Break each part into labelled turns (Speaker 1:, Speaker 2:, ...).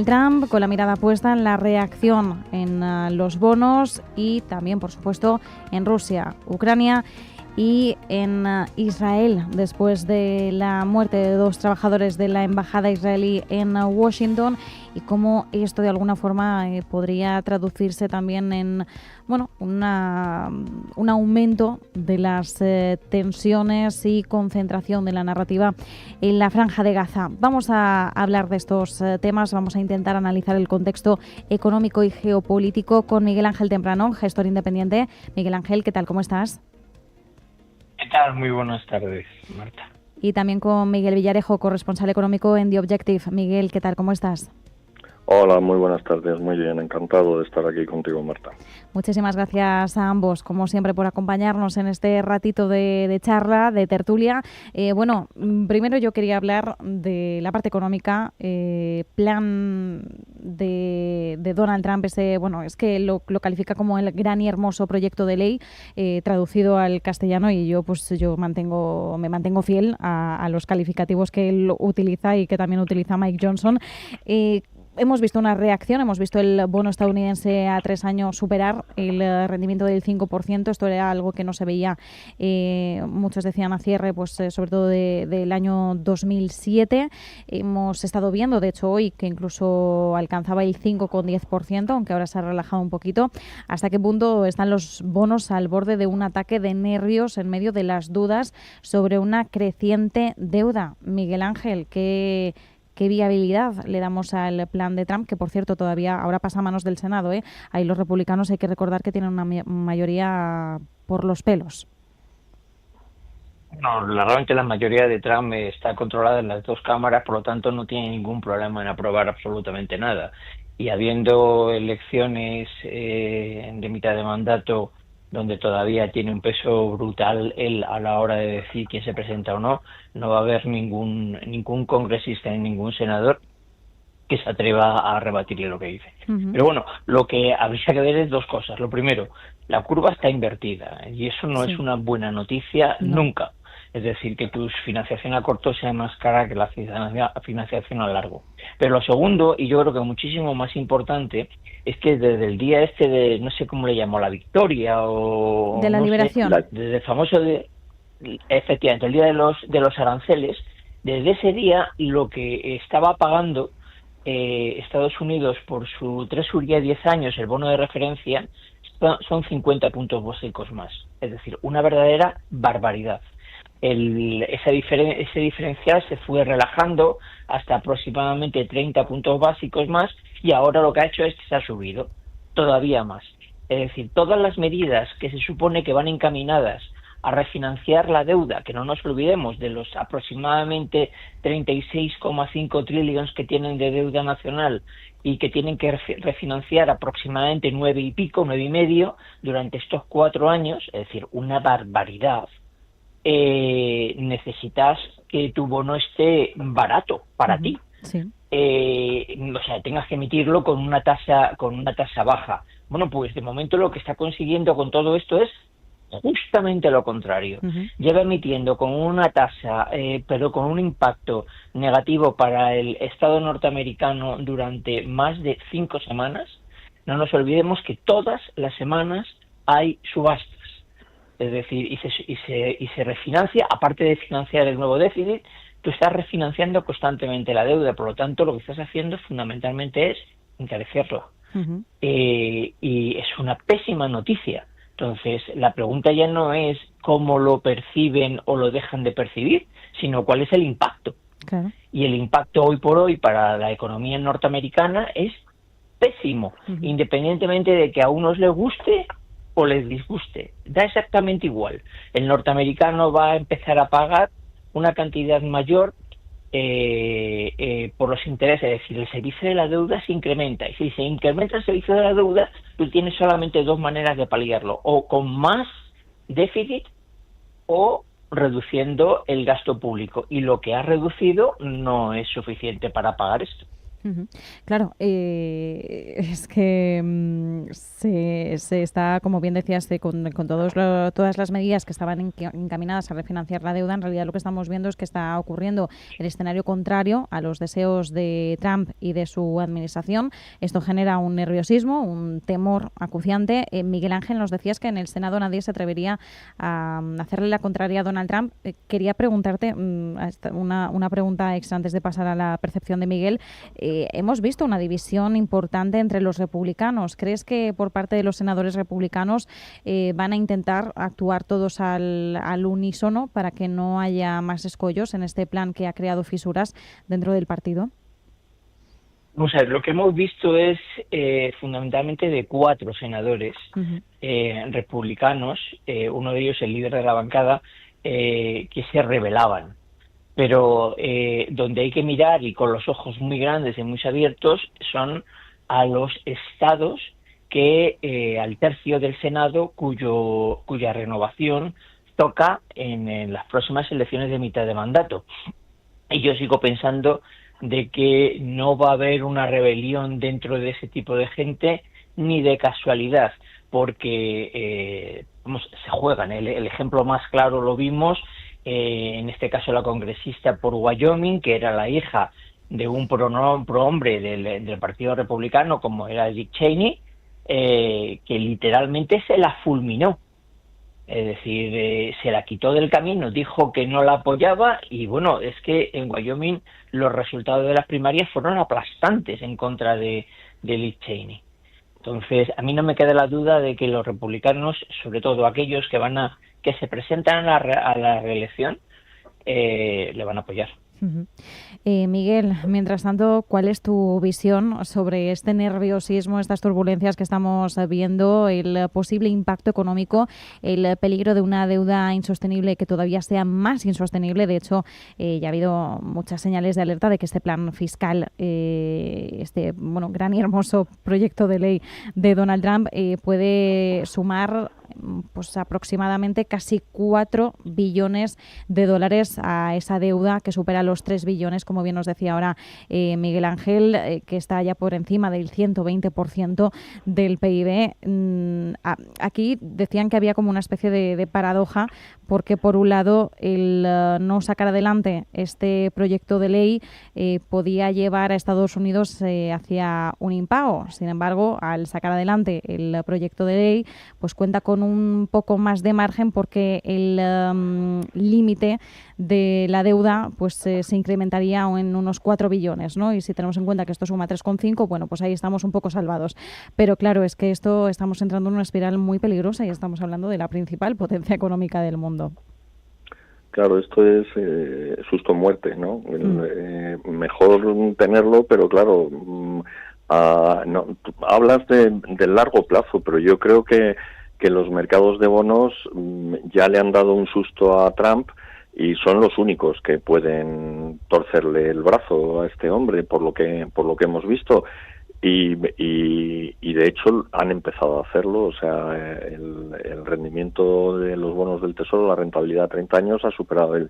Speaker 1: Trump, con la mirada puesta en la reacción en los bonos y también, por supuesto, en Rusia, Ucrania y en Israel, después de la muerte de 2 trabajadores de la embajada israelí en Washington, y cómo esto de alguna forma podría traducirse también en un aumento de las tensiones y concentración de la narrativa en la Franja de Gaza. Vamos a hablar de estos temas, vamos a intentar analizar el contexto económico y geopolítico con Miguel Ángel Temprano, gestor independiente. Miguel Ángel, ¿qué tal? ¿Cómo estás?
Speaker 2: ¿Qué tal? Muy buenas tardes, Marta.
Speaker 1: Y también con Miguel Villarejo, corresponsal económico en The Objective. Miguel, ¿qué tal? ¿Cómo estás?
Speaker 3: Hola, muy buenas tardes. Muy bien, encantado de estar aquí contigo, Marta.
Speaker 1: Muchísimas gracias a ambos, como siempre, por acompañarnos en este ratito de charla, de tertulia. Primero yo quería hablar de la parte económica, plan de Donald Trump. Es que lo califica como el gran y hermoso proyecto de ley, traducido al castellano, y yo me mantengo fiel a los calificativos que él utiliza y que también utiliza Mike Johnson. Hemos visto una reacción, hemos visto el bono estadounidense a 3 años superar el rendimiento del 5%. Esto era algo que no se veía, muchos decían, a cierre, sobre todo del año 2007. Hemos estado viendo, de hecho, hoy que incluso alcanzaba el 5,10%, aunque ahora se ha relajado un poquito. ¿Hasta qué punto están los bonos al borde de un ataque de nervios en medio de las dudas sobre una creciente deuda? Miguel Ángel, ¿Qué viabilidad le damos al plan de Trump? Que, por cierto, todavía ahora pasa a manos del Senado, ¿eh? Ahí los republicanos hay que recordar que tienen una mayoría por los pelos.
Speaker 2: No, realmente la mayoría de Trump está controlada en las 2 cámaras, por lo tanto no tiene ningún problema en aprobar absolutamente nada. Y habiendo elecciones de mitad de mandato, donde todavía tiene un peso brutal él a la hora de decir quién se presenta o no, no va a haber ningún congresista ni ningún senador que se atreva a rebatirle lo que dice. Uh-huh. Pero bueno, lo que habría que ver es 2 cosas. Lo primero, la curva está invertida y eso no es una buena noticia nunca. Es decir, que tu financiación a corto sea más cara que la financiación a largo. Pero lo segundo, y yo creo que muchísimo más importante, es que desde el día de, no sé cómo le llamo, la victoria o...
Speaker 1: De la liberación.
Speaker 2: Desde el famoso, efectivamente, el día de los aranceles, desde ese día lo que estaba pagando Estados Unidos por su tresuría 10 años, el bono de referencia, son 50 puntos básicos más. Es decir, una verdadera barbaridad. Ese diferencial se fue relajando hasta aproximadamente 30 puntos básicos más, y ahora lo que ha hecho es que se ha subido todavía más. Es decir, todas las medidas que se supone que van encaminadas a refinanciar la deuda, que no nos olvidemos de los aproximadamente 36,5 trillones que tienen de deuda nacional y que tienen que refinanciar aproximadamente 9,5 durante estos 4 años, es decir, una barbaridad. Necesitas que tu bono esté barato para ti.
Speaker 1: Sí.
Speaker 2: Tengas que emitirlo con una tasa baja. Bueno, pues de momento lo que está consiguiendo con todo esto es justamente lo contrario. Uh-huh. Lleva emitiendo con una tasa, pero con un impacto negativo para el Estado norteamericano durante más de 5 semanas. No nos olvidemos que todas las semanas hay subastas. Es decir, y se refinancia, aparte de financiar el nuevo déficit, tú estás refinanciando constantemente la deuda, por lo tanto lo que estás haciendo fundamentalmente es encarecerla. Uh-huh. Y es una pésima noticia. Entonces, la pregunta ya no es cómo lo perciben o lo dejan de percibir, sino cuál es el impacto.
Speaker 1: Claro.
Speaker 2: Y el impacto hoy por hoy para la economía norteamericana es pésimo, uh-huh, independientemente de que a unos les guste o les disguste. Da exactamente igual. El norteamericano va a empezar a pagar una cantidad mayor por los intereses. Es decir, el servicio de la deuda se incrementa. Y si se incrementa el servicio de la deuda, tú tienes solamente 2 maneras de paliarlo: o con más déficit o reduciendo el gasto público. Y lo que ha reducido no es suficiente para pagar esto.
Speaker 1: Claro, es que se está, como bien decías, con todas las medidas que estaban encaminadas a refinanciar la deuda. En realidad lo que estamos viendo es que está ocurriendo el escenario contrario a los deseos de Trump y de su administración. Esto genera un nerviosismo, un temor acuciante. Miguel Ángel, nos decías que en el Senado nadie se atrevería a hacerle la contraria a Donald Trump. Quería preguntarte una pregunta extra antes de pasar a la percepción de Miguel. Hemos visto una división importante entre los republicanos. ¿Crees que por parte de los senadores republicanos van a intentar actuar todos al unísono para que no haya más escollos en este plan que ha creado fisuras dentro del partido?
Speaker 2: O sea, lo que hemos visto es fundamentalmente de 4 senadores republicanos, uno de ellos el líder de la bancada, que se rebelaban. Pero donde hay que mirar, y con los ojos muy grandes y muy abiertos, son a los estados que al tercio del Senado cuya renovación toca en las próximas elecciones de mitad de mandato. Y yo sigo pensando de que no va a haber una rebelión dentro de ese tipo de gente ni de casualidad, porque se juegan. El ejemplo más claro lo vimos en este caso la congresista por Wyoming, que era la hija de un prohombre del Partido Republicano, como era Dick Cheney, que literalmente se la fulminó. Es decir, se la quitó del camino, dijo que no la apoyaba, y bueno, es que en Wyoming los resultados de las primarias fueron aplastantes en contra de Dick Cheney. Entonces, a mí no me queda la duda de que los republicanos, sobre todo aquellos que se presentan a la reelección, le van a apoyar.
Speaker 1: Miguel, mientras tanto, ¿cuál es tu visión sobre este nerviosismo, estas turbulencias que estamos viendo, el posible impacto económico, el peligro de una deuda insostenible que todavía sea más insostenible? De hecho, ya ha habido muchas señales de alerta de que este plan fiscal, gran y hermoso proyecto de ley de Donald Trump puede sumar pues aproximadamente casi 4 billones de dólares a esa deuda que supera los 3 billones, como bien nos decía ahora Miguel Ángel, que está ya por encima del 120% del PIB. Aquí decían que había como una especie de paradoja, porque por un lado el no sacar adelante este proyecto de ley podía llevar a Estados Unidos hacia un impago. Sin embargo, al sacar adelante el proyecto de ley, pues cuenta con un poco más de margen, porque el límite de la deuda pues se incrementaría en unos 4 billones, ¿no? Y si tenemos en cuenta que esto suma 3,5, bueno, pues ahí estamos un poco salvados. Pero claro, es que estamos entrando en una espiral muy peligrosa y estamos hablando de la principal potencia económica del mundo.
Speaker 3: Claro, esto es susto o muerte, ¿no? Mejor tenerlo, pero claro, no, hablas del largo plazo, pero yo creo que los mercados de bonos ya le han dado un susto a Trump y son los únicos que pueden torcerle el brazo a este hombre, por lo que hemos visto. Y de hecho han empezado a hacerlo. O sea, el rendimiento de los bonos del Tesoro, la rentabilidad a 30 años ha superado el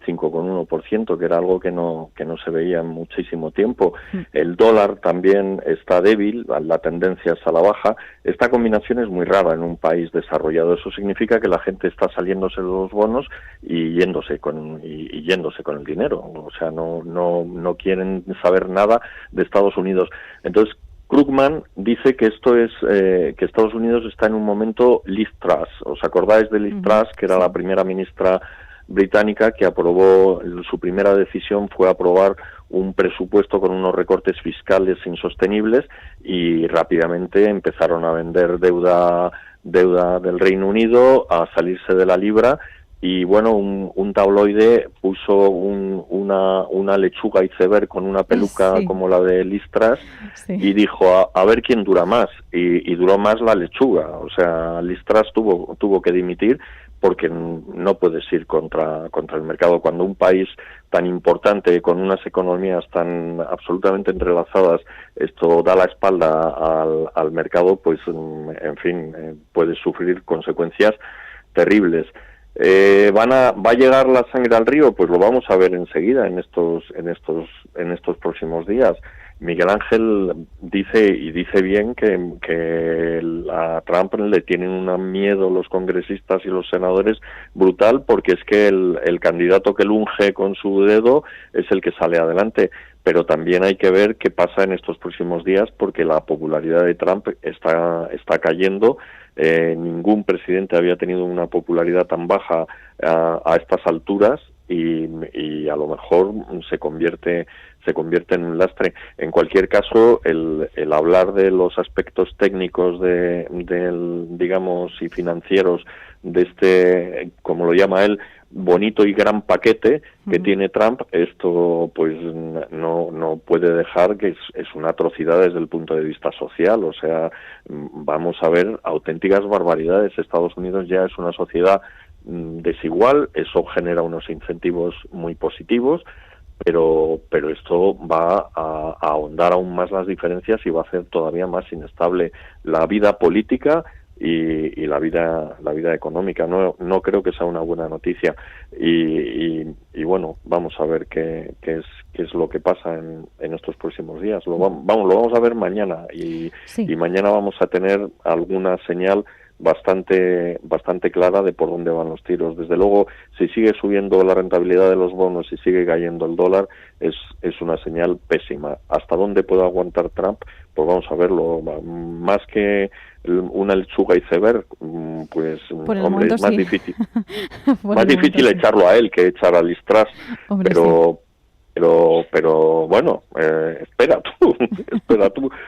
Speaker 3: 5,1%, que era algo que no se veía en muchísimo tiempo. El dólar también está débil, la tendencia es a la baja. Esta combinación es muy rara en un país desarrollado. Eso significa que la gente está saliéndose de los bonos y yéndose con el dinero. O sea, no quieren saber nada de Estados Unidos. Entonces, Krugman dice que esto es que Estados Unidos está en un momento Liz Truss. ¿Os acordáis de Liz Truss, que era la primera ministra británica, que aprobó, su primera decisión fue aprobar un presupuesto con unos recortes fiscales insostenibles, y rápidamente empezaron a vender deuda del Reino Unido, a salirse de la libra? Y bueno, un tabloide puso una lechuga iceberg con una peluca como la de Liz Truss, y dijo a ver quién dura más, y duró más la lechuga. O sea, Liz Truss tuvo que dimitir, porque no puedes ir contra el mercado. Cuando un país tan importante, con unas economías tan absolutamente entrelazadas, esto da la espalda al mercado, pues en fin, puedes sufrir consecuencias terribles. ¿Va a llegar la sangre al río? Pues lo vamos a ver enseguida en estos próximos días. Miguel Ángel dice bien que a Trump le tienen un miedo los congresistas y los senadores brutal, porque es que el candidato que él unge con su dedo es el que sale adelante. Pero también hay que ver qué pasa en estos próximos días, porque la popularidad de Trump está cayendo. Ningún presidente había tenido una popularidad tan baja a estas alturas, y a lo mejor se convierte en un lastre. En cualquier caso, el hablar de los aspectos técnicos digamos, y financieros de este, como lo llama él, bonito y gran paquete que tiene Trump, esto pues no puede dejar que es una atrocidad desde el punto de vista social. O sea, vamos a ver auténticas barbaridades. Estados Unidos ya es una sociedad desigual, eso genera unos incentivos muy positivos, pero esto va a ahondar aún más las diferencias y va a hacer todavía más inestable la vida política y la vida económica. No creo que sea una buena noticia, y bueno, vamos a ver qué es lo que pasa en estos próximos días. Lo vamos a ver mañana, y mañana vamos a tener alguna señal bastante clara de por dónde van los tiros. Desde luego, si sigue subiendo la rentabilidad de los bonos y sigue cayendo el dólar, es una señal pésima. ¿Hasta dónde puede aguantar Trump? Pues vamos a verlo. Más que una lechuga iceberg, pues hombre, es más difícil más difícil echarlo a él que echar a Liz Truss, pero bueno, espera tú,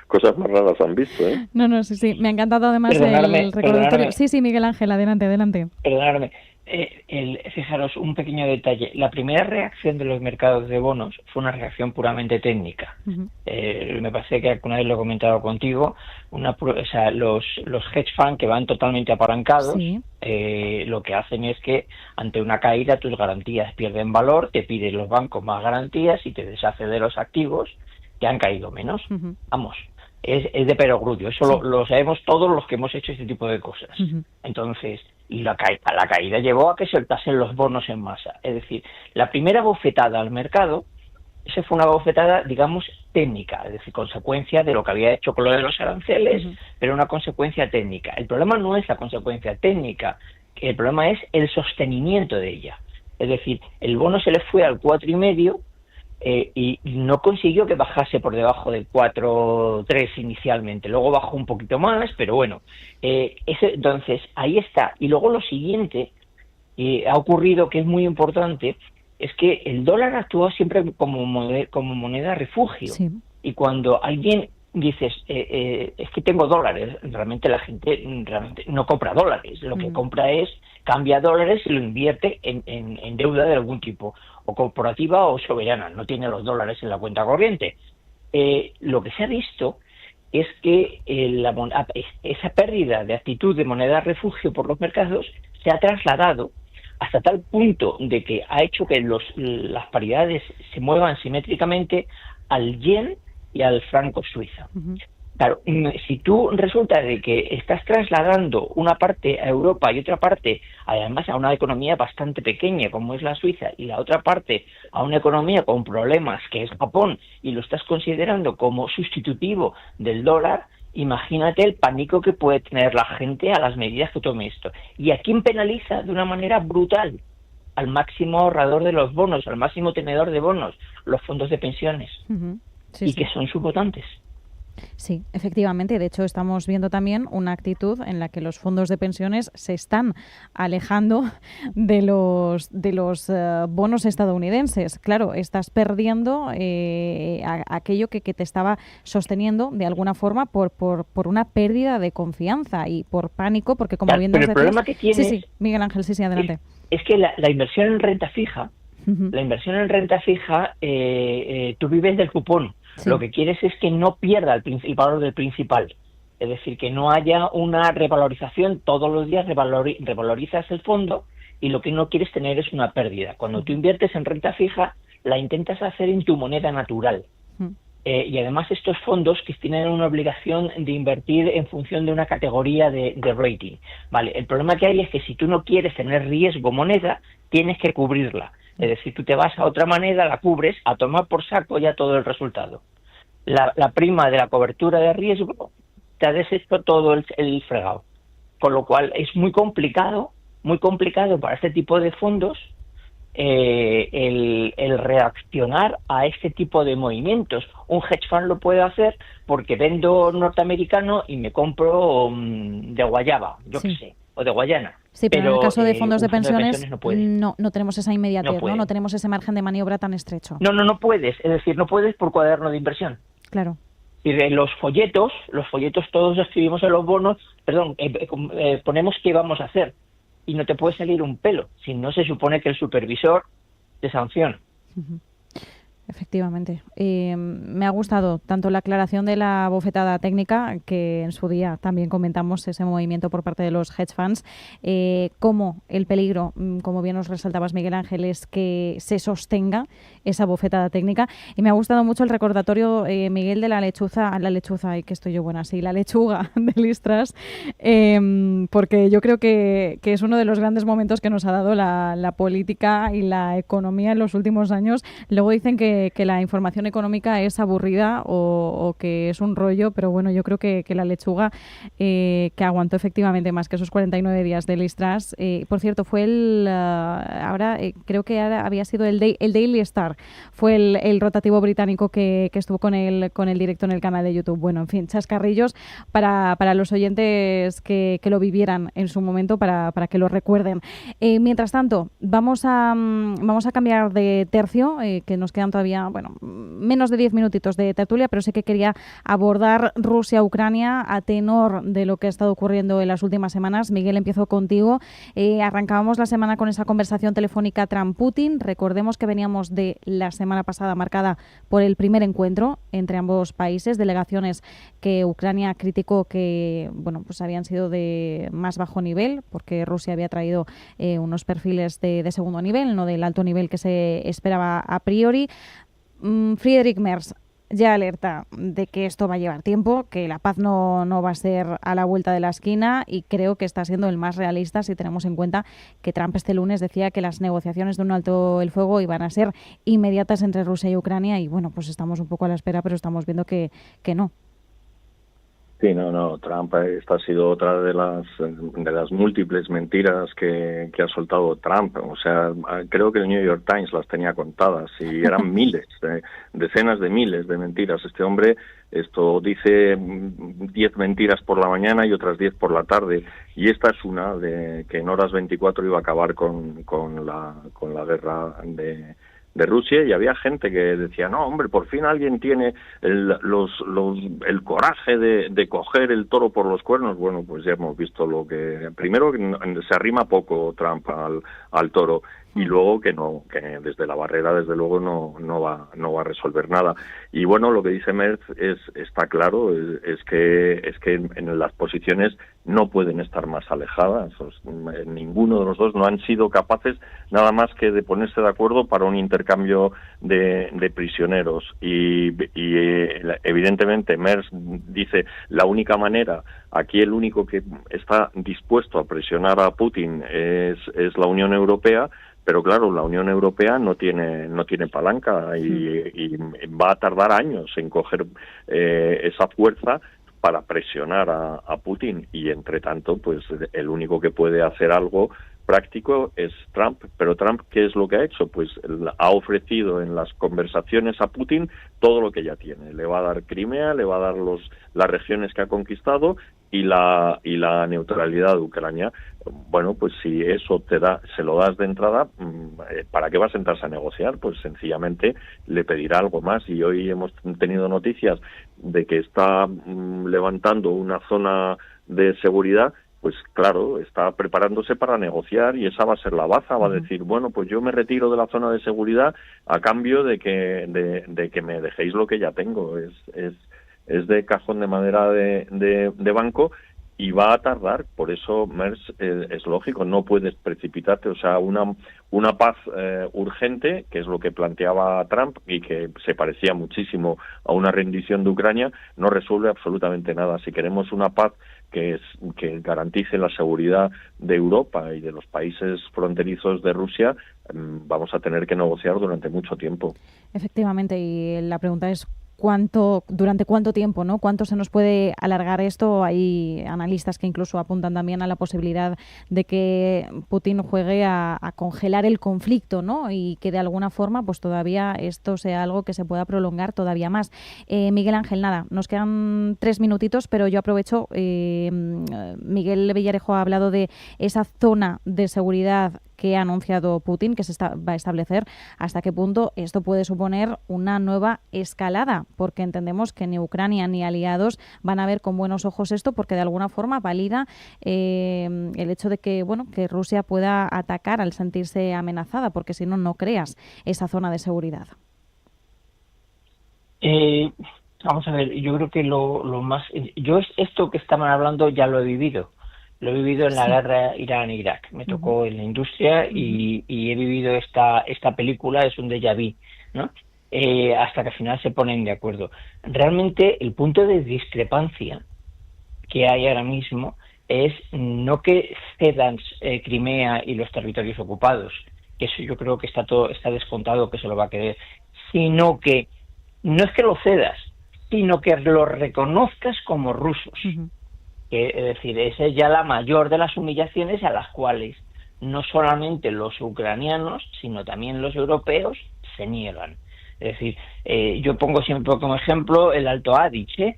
Speaker 3: cosas más raras han visto, ¿eh?
Speaker 1: No, sí, me ha encantado además el recordatorio. Sí, Miguel Ángel, adelante.
Speaker 2: Perdonadme, fijaros un pequeño detalle. La primera reacción de los mercados de bonos fue una reacción puramente técnica. Me parece que alguna vez lo he comentado contigo. Los hedge funds que van totalmente apalancados, lo que hacen es que ante una caída tus garantías pierden valor, te piden los bancos más garantías y te deshace de los activos que han caído menos. Vamos, es de perogrullo. Eso lo sabemos todos los que hemos hecho este tipo de cosas. Entonces, y la caída llevó a que soltasen los bonos en masa. Es decir, la primera bofetada al mercado, esa fue una bofetada, digamos, técnica, es decir, consecuencia de lo que había hecho con lo de los aranceles, pero una consecuencia técnica. El problema no es la consecuencia técnica, el problema es el sostenimiento de ella. Es decir, el bono se le fue al 4,5 y no consiguió que bajase por debajo del 4,3 inicialmente. Luego bajó un poquito más, pero bueno, entonces ahí está. Y luego lo siguiente ha ocurrido, que es muy importante, es que el dólar actuó siempre como moneda refugio. Y cuando alguien dices, es que tengo dólares, realmente la gente no compra dólares, lo que compra es, cambia dólares y lo invierte en deuda de algún tipo, o corporativa o soberana, no tiene los dólares en la cuenta corriente. Lo que se ha visto es que esa pérdida de actitud de moneda refugio por los mercados se ha trasladado hasta tal punto de que ha hecho que las paridades se muevan simétricamente al yen y al franco suizo. Claro, si tú resulta de que estás trasladando una parte a Europa y otra parte, además, a una economía bastante pequeña como es la Suiza, y la otra parte a una economía con problemas que es Japón, y lo estás considerando como sustitutivo del dólar, imagínate el pánico que puede tener la gente a las medidas que tome esto. ¿Y a quién penaliza de una manera brutal? Al máximo ahorrador de los bonos, al máximo tenedor de bonos, los fondos de pensiones, que son sus votantes.
Speaker 1: Sí, efectivamente. De hecho, estamos viendo también una actitud en la que los fondos de pensiones se están alejando de los bonos estadounidenses. Claro, estás perdiendo aquello que te estaba sosteniendo de alguna forma por una pérdida de confianza y por pánico, porque como bien nos decías...
Speaker 2: Pero el problema que tienes...
Speaker 1: Sí, Miguel Ángel, adelante.
Speaker 2: Es que la inversión en renta fija, tú vives del cupón. Lo que quieres es que no pierda el valor del principal. Es decir, que no haya una revalorización. Todos los días revalorizas el fondo y lo que no quieres tener es una pérdida. Cuando tú inviertes en renta fija, la intentas hacer en tu moneda natural. Y además estos fondos que tienen una obligación de invertir en función de una categoría de rating. Vale, el problema que hay es que si tú no quieres tener riesgo moneda, tienes que cubrirla. Es decir, tú te vas a otra moneda, la cubres, a tomar por saco ya todo el resultado. la prima de la cobertura de riesgo, te ha deshecho todo el fregado. Con lo cual es muy complicado para este tipo de fondos el reaccionar a este tipo de movimientos. Un hedge fund lo puede hacer porque vendo norteamericano y me compro de guayaba, yo qué sé, o de Guayana.
Speaker 1: Sí, pero en el caso de fondos de pensiones
Speaker 2: no
Speaker 1: tenemos esa inmediatez, no tenemos ese margen de maniobra tan estrecho.
Speaker 2: No puedes, es decir, no puedes por cuaderno de inversión.
Speaker 1: Claro.
Speaker 2: Y de los folletos todos escribimos en los bonos, ponemos qué vamos a hacer. Y no te puede salir un pelo, si no se supone que el supervisor te sanciona.
Speaker 1: Uh-huh. Efectivamente. Me ha gustado tanto la aclaración de la bofetada técnica, que en su día también comentamos ese movimiento por parte de los hedge funds, como el peligro, como bien nos resaltabas, Miguel Ángel, es que se sostenga esa bofetada técnica. Y me ha gustado mucho el recordatorio, Miguel, de la lechuga, y que estoy yo buena, sí, la lechuga de Liz Truss, porque yo creo que es uno de los grandes momentos que nos ha dado la política y la economía en los últimos años. Luego dicen que la información económica es aburrida o que es un rollo, pero bueno, yo creo que la lechuga que aguantó efectivamente más que esos 49 días de Liz Truss. Por cierto, fue creo que había sido el Daily Star, fue el rotativo británico que estuvo con el directo en el canal de YouTube. Bueno, en fin, chascarrillos para los oyentes que lo vivieran en su momento, para que lo recuerden. Mientras tanto, vamos a cambiar de tercio, que nos quedan todavía menos de 10 minutitos de tertulia, pero sé que quería abordar Rusia-Ucrania a tenor de lo que ha estado ocurriendo en las últimas semanas. Miguel, empiezo contigo. Arrancábamos la semana con esa conversación telefónica Trump-Putin. Recordemos que veníamos de la semana pasada marcada por el primer encuentro entre ambos países, delegaciones que Ucrania criticó que pues habían sido de más bajo nivel, porque Rusia había traído unos perfiles de segundo nivel, no del alto nivel que se esperaba a priori. Friedrich Merz ya alerta de que esto va a llevar tiempo, que la paz no va a ser a la vuelta de la esquina, y creo que está siendo el más realista si tenemos en cuenta que Trump este lunes decía que las negociaciones de un alto el fuego iban a ser inmediatas entre Rusia y Ucrania, y pues estamos un poco a la espera, pero estamos viendo que no.
Speaker 3: Sí, no, Trump, esta ha sido otra de las múltiples mentiras que ha soltado Trump. O sea, creo que el New York Times las tenía contadas y eran miles, decenas de miles de mentiras. Este hombre dice 10 mentiras por la mañana y otras 10 por la tarde, y esta es una de que en horas 24 iba a acabar con la guerra de Rusia, y había gente que decía, no, hombre, por fin alguien tiene el coraje de coger el toro por los cuernos. Bueno, pues ya hemos visto primero que se arrima poco Trump al toro, y luego que desde la barrera desde luego no va a resolver nada. Y bueno, lo que dice Merz está claro, es que en las posiciones no pueden estar más alejadas. Ninguno de los dos no han sido capaces nada más que de ponerse de acuerdo para un intercambio de prisioneros, y evidentemente Merz dice la única manera, aquí el único que está dispuesto a presionar a Putin es la Unión Europea. Pero claro, la Unión Europea no tiene palanca y va a tardar años en coger esa fuerza para presionar a Putin, y entre tanto, pues el único que puede hacer algo práctico es Trump. Pero Trump, ¿qué es lo que ha hecho? Pues ha ofrecido en las conversaciones a Putin todo lo que ya tiene. Le va a dar Crimea, le va a dar las regiones que ha conquistado y la neutralidad de Ucrania. Bueno, pues si eso se lo das de entrada, ¿para qué va a sentarse a negociar? Pues sencillamente le pedirá algo más. Y hoy hemos tenido noticias de que está levantando una zona de seguridad. Pues claro, está preparándose para negociar, y esa va a ser la baza. Va a decir, bueno, pues yo me retiro de la zona de seguridad a cambio de que me dejéis lo que ya tengo. Es de cajón de madera de banco, y va a tardar. Por eso, Merz, es lógico, no puedes precipitarte. O sea, una paz urgente, que es lo que planteaba Trump y que se parecía muchísimo a una rendición de Ucrania, no resuelve absolutamente nada. Si queremos una paz que garantice la seguridad de Europa y de los países fronterizos de Rusia, vamos a tener que negociar durante mucho tiempo.
Speaker 1: Efectivamente, y la pregunta es durante cuánto tiempo, ¿no? ¿Cuánto se nos puede alargar esto? Hay analistas que incluso apuntan también a la posibilidad de que Putin juegue a congelar el conflicto, ¿no? Y que de alguna forma pues todavía esto sea algo que se pueda prolongar todavía más. Miguel Ángel, nada, nos quedan 3 minutitos, pero yo aprovecho. Miguel Villarejo ha hablado de esa zona de seguridad que ha anunciado Putin, que va a establecer. ¿Hasta qué punto esto puede suponer una nueva escalada? Porque entendemos que ni Ucrania ni aliados van a ver con buenos ojos esto, porque de alguna forma valida el hecho de que, bueno, que Rusia pueda atacar al sentirse amenazada, porque si no, no creas esa zona de seguridad.
Speaker 2: Vamos a ver, yo creo que lo más... Yo esto que estaban hablando ya lo he vivido. Lo he vivido en la guerra Irán-Irak. Me tocó en la industria y he vivido esta película, es un déjà vu, ¿no? Hasta que al final se ponen de acuerdo. Realmente el punto de discrepancia que hay ahora mismo es no que cedan Crimea y los territorios ocupados, que eso yo creo que está descontado que se lo va a querer, sino que no es que lo cedas, sino que lo reconozcas como rusos. Es decir, esa es ya la mayor de las humillaciones a las cuales no solamente los ucranianos, sino también los europeos se niegan. Es decir, yo pongo siempre como ejemplo el Alto Adige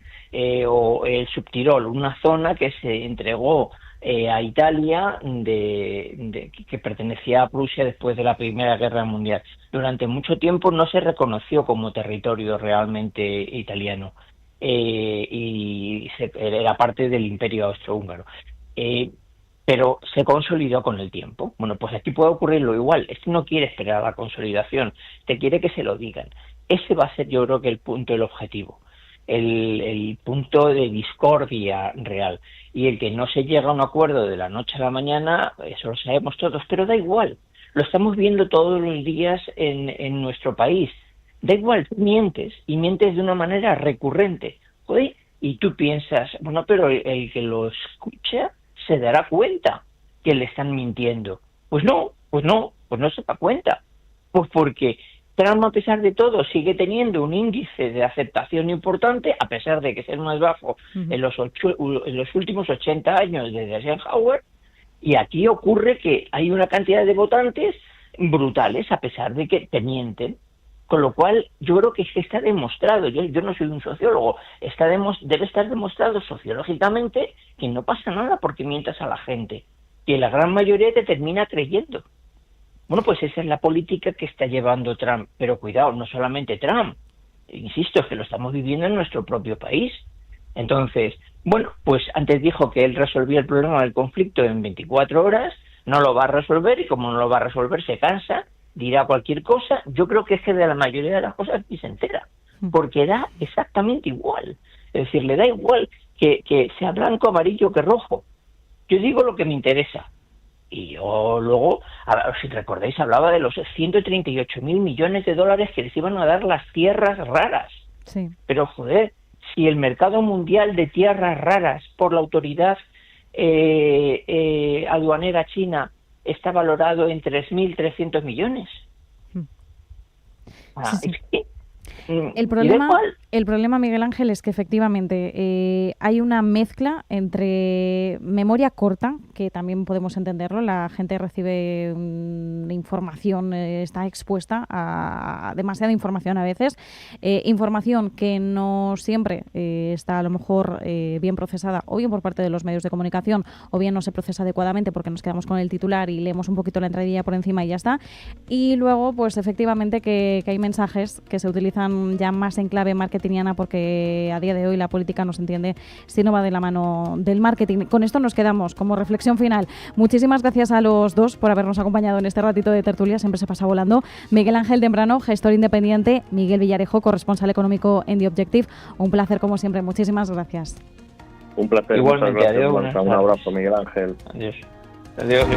Speaker 2: o el Subtirol, una zona que se entregó a Italia que pertenecía a Prusia después de la Primera Guerra Mundial. Durante mucho tiempo no se reconoció como territorio realmente italiano. Era parte del Imperio Austrohúngaro, pero se consolidó con el tiempo. Bueno, pues aquí puede ocurrir lo igual. Este no quiere esperar a la consolidación, te quiere que se lo digan. Ese va a ser, yo creo, que el objetivo, el punto de discordia real, y el que no se llega a un acuerdo de la noche a la mañana, eso lo sabemos todos, pero da igual, lo estamos viendo todos los días en nuestro país. Da igual, tú mientes, y mientes de una manera recurrente. Joder, y tú piensas, bueno, pero el que lo escucha se dará cuenta que le están mintiendo. Pues no se da cuenta. Pues porque Trump, a pesar de todo, sigue teniendo un índice de aceptación importante, a pesar de que es el más bajo en los últimos 80 años desde Eisenhower, y aquí ocurre que hay una cantidad de votantes brutales, a pesar de que te mienten. Con lo cual, yo creo que está demostrado, yo no soy un sociólogo, debe estar demostrado sociológicamente que no pasa nada porque mientas a la gente, que la gran mayoría te termina creyendo. Bueno, pues esa es la política que está llevando Trump, pero cuidado, no solamente Trump, insisto, es que lo estamos viviendo en nuestro propio país. Entonces, bueno, pues antes dijo que él resolvía el problema del conflicto en 24 horas, no lo va a resolver, y como no lo va a resolver se cansa, dirá cualquier cosa. Yo creo que es que de la mayoría de las cosas ni se entera, porque da exactamente igual. Es decir, le da igual que sea blanco, amarillo, que rojo. Yo digo lo que me interesa. Y yo luego, si recordáis, hablaba de los 138.000 millones de dólares que les iban a dar las tierras raras.
Speaker 1: Sí.
Speaker 2: Pero, joder, si el mercado mundial de tierras raras por la autoridad aduanera china está valorado en 3.300 millones.
Speaker 1: Sí. El problema, Miguel Ángel, es que efectivamente hay una mezcla entre memoria corta, que también podemos entenderlo, la gente recibe información, está expuesta a demasiada información a veces, información que no siempre está a lo mejor bien procesada, o bien por parte de los medios de comunicación, o bien no se procesa adecuadamente porque nos quedamos con el titular y leemos un poquito la entradilla por encima y ya está. Y luego, pues efectivamente que hay mensajes que se utilizan ya más en clave marketingiana, porque a día de hoy la política no se entiende si no va de la mano del marketing. Con esto nos quedamos como reflexión final. Muchísimas gracias a los dos por habernos acompañado en este ratito de tertulia, siempre se pasa volando. Miguel Ángel Temprano, gestor independiente, Miguel Villarejo, corresponsal económico en The Objective. Un placer como siempre, muchísimas gracias.
Speaker 3: Un placer.
Speaker 2: Igualmente,
Speaker 3: muchas gracias.
Speaker 2: Adiós,
Speaker 3: Un abrazo, Miguel Ángel.
Speaker 2: Adiós. Adiós.